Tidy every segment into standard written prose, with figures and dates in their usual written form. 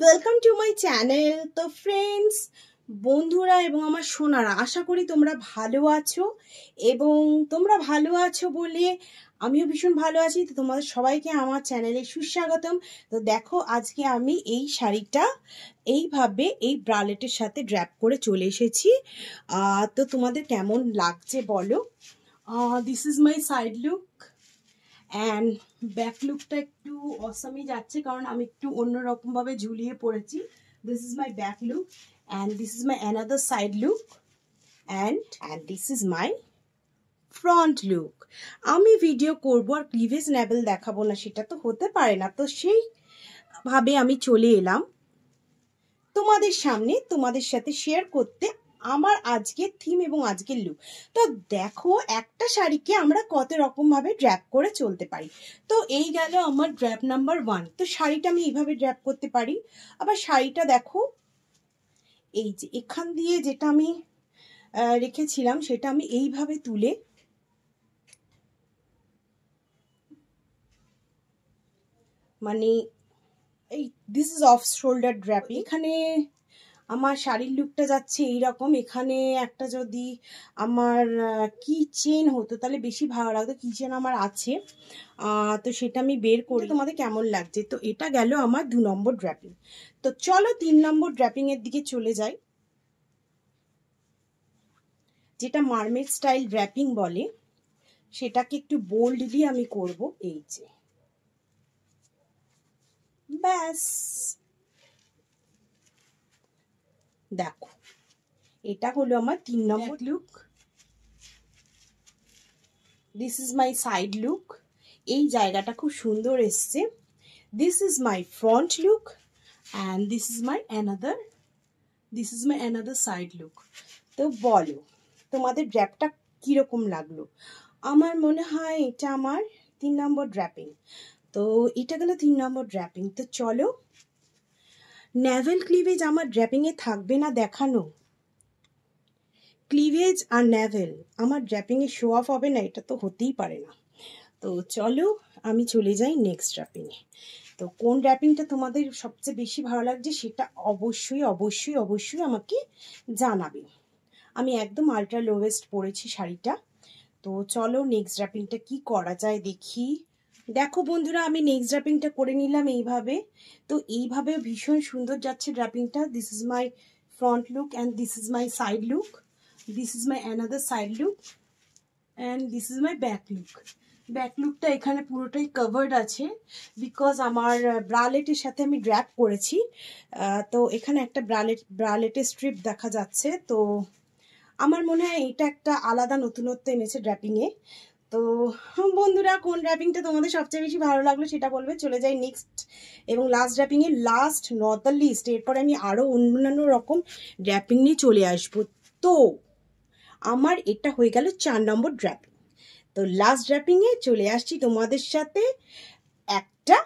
Welcome to my channel. তো friends, বন্ধুরা এবং আমার সোনারা, আশা করি তোমরা ভালো আছো এবং তোমরা ভালো আছো বলে আমিও ভীষণ ভালো আছি। তো তোমাদের সবাইকে আমার চ্যানেলে সুস্বাগতম। তো দেখো, আজকে আমি এই শাড়িটা এইভাবে এই ব্রালেটের সাথে ড্র্যাপ করে চলে এসেছি। তো তোমাদের কেমন লাগছে বলো। This is my side look and back লুকটা একটু অসামই যাচ্ছে, কারণ আমি একটু অন্যরকম ভাবে ঝুলিয়ে পড়েছি। This is my back look and this is my another side look and this is my front look. আমি ভিডিও করবো আর ক্লিভেজ নেভেল দেখাবো না, সেটা তো হতে পারে না। তো সেইভাবে আমি চলে এলাম তোমাদের সামনে, তোমাদের সাথে শেয়ার করতে আমার আজকের থিম এবং আজকের লুক। তো দেখো, একটা শাড়িকে আমরা কত রকম ভাবে ড্র্যাপ করে চলতে পারি। তো এই গেল আমার ড্র্যাপ নাম্বার 1। তো শাড়িটা আমি এইভাবে ড্র্যাপ করতে পারি। আবার শাড়িটা দেখো, এই যে এখান দিয়ে যেটা আমি রেখেছিলাম সেটা আমি এইভাবে তুলে মানে এই this is off shoulder draft. এখানে আমার শাড়ির লুকটা যাচ্ছে এইরকম। এখানে একটা যদি আমার কি চেন হতো তাহলে বেশি ভালো লাগতো। কি চেন আমার আছে, তো সেটা আমি বের করি। তোমাদের কেমন লাগছে? তো এটা গেল আমার 2 নম্বর ড্র্যাপিং। তো চলো 3 নম্বর ড্র্যাপিং এর দিকে চলে যাই, যেটা মারমেড স্টাইল ড্র্যাপিং বলে। সেটাকে একটু বোল্ডলি আমি করব। এই যে ব্যাস, দেখো এটা হলো আমার 3 নম্বর look. This is my side look. এই জায়গাটা খুব সুন্দর এসছে। This is my front look and this is my another side look. তো বলো তোমাদের ড্র্যাপটা কিরকম লাগলো? আমার মনে হয় এটা আমার 3 নম্বর ড্র্যাপিং। তো এটা গেল 3 নম্বর ড্র্যাপিং। তো চলো, নেভেল ক্লিভেজ আমার ড্র্যাপিংয়ে থাকবে না দেখানো। ক্লিভেজ আর নেভেল আমার ড্র্যাপিংয়ে শো অফ হবে না, এটা তো হতেই পারে না। তো চলো আমি চলে যাই নেক্সট ড্র্যাপিংয়ে। তো কোন ড্র্যাপিংটা তোমাদের সবচেয়ে বেশি ভালো লাগছে সেটা অবশ্যই অবশ্যই অবশ্যই আমাকে জানাবে। আমি একদম আলট্রা লোয়েস্ট পরেছি শাড়িটা। তো চলো নেক্সট ড্র্যাপিংটা কি করা যায় দেখি। দেখো বন্ধুরা, আমি নেক্সট ড্র্যাপিংটা করে নিলাম এইভাবে। তো এইভাবে ভীষণ সুন্দর যাচ্ছে ড্র্যাপিংটা। This is my front look and this is my side look. This is my another side look and this is my back look. Back লুকটা এখানে পুরোটাই কভার্ড আছে, বিকজ আমার ব্রালেটের সাথে আমি ড্র্যাপ করেছি। তো এখানে একটা ব্রালেটের স্ট্রিপ দেখা যাচ্ছে। তো আমার মনে হয় এটা একটা আলাদা নতুনত্ব এনেছে ড্র্যাপিংয়ে। তো বন্ধুরা, কোন ড্র্যাপিংটা তোমাদের সবচেয়ে বেশি ভালো লাগলো সেটা বলবে। চলে যাই নেক্সট এবং লাস্ট ড্র্যাপিংয়ে। লাস্ট নট দ্য লিস্ট, এরপরে আমি আরও অন্যান্য রকম ড্র্যাপিং নিয়ে চলে আসবো। তো আমার এটা হয়ে গেল 4 নম্বর ড্র্যাপিং। তো লাস্ট ড্র্যাপিংয়ে চলে আসছি তোমাদের সাথে একটা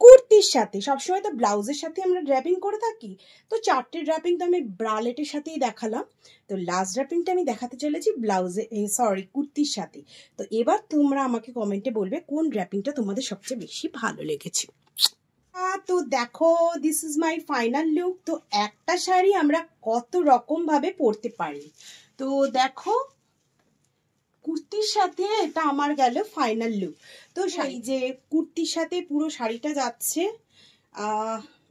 কুর্তির সাথে। সবসময় তো ব্লাউজের সাথে আমরা ড্র্যাপিং করে থাকি। তো 4টে ড্র্যাপিং তো আমি ব্রালেটের সাথেই দেখালাম। তো লাস্ট ড্র্যাপিংটা আমি দেখাতে চলেছি কুর্তির সাথে। তো এবার তোমরা আমাকে কমেন্টে বলবে কোন ড্র্যাপিংটা তোমাদের সবচেয়ে বেশি ভালো লেগেছে। তো দেখো, this is my final look. তো একটা শাড়ি আমরা কত রকম ভাবে পরতে পারি। তো দেখো, কুর্তির সাথে এটা আমার গেল ফাইনাল লুক। তো এই যে কুর্তির সাথে পুরো শাড়িটা যাচ্ছে,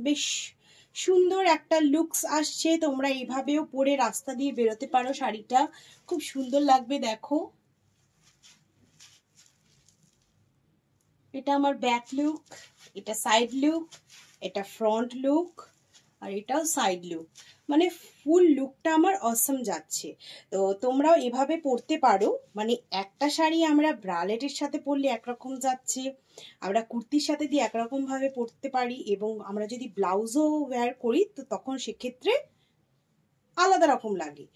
বেশ সুন্দর একটা লুকস আসছে। তোমরা এইভাবেও পরে রাস্তা দিয়ে বেরোতে পারো, শাড়িটা খুব সুন্দর লাগবে। দেখো, এটা আমার ব্যাক লুক, এটা সাইড লুক, এটা ফ্রন্ট লুক আর এটাও সাইড লুক। মানে ফুল লুকটা আমার অসম যাচ্ছে। তো তোমরাও এভাবে পরতে পারো। মানে একটা শাড়ি আমরা ব্রালেটের সাথে পরলে একরকম যাচ্ছে, আমরা কুর্তির সাথে দিয়ে একরকম ভাবে পরতে পারি, এবং আমরা যদি ব্লাউজও ওয়্যার করি তো তখন সেক্ষেত্রে আলাদা রকম লাগে।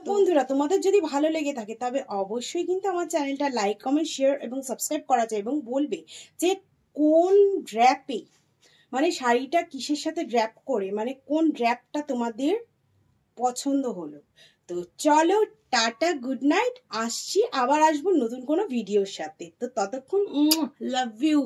বন্ধুরা, তোমাদের যদি ভালো লেগে থাকে তবে অবশ্যই কিন্তু আমার চ্যানেলটা লাইক, কমেন্ট, শেয়ার এবং সাবস্ক্রাইব করা যায়, এবং বলবে যে কোন ড্র্যাপে মানে শাড়িটা কিসের সাথে ড্র্যাপ করে, মানে কোন ড্র্যাপটা তোমাদের পছন্দ হলো। তো চলো, টাটা, গুড নাইট। আসছি, আবার আসবো নতুন কোনো ভিডিওর সাথে। তো ততক্ষণ লাভ ইউ।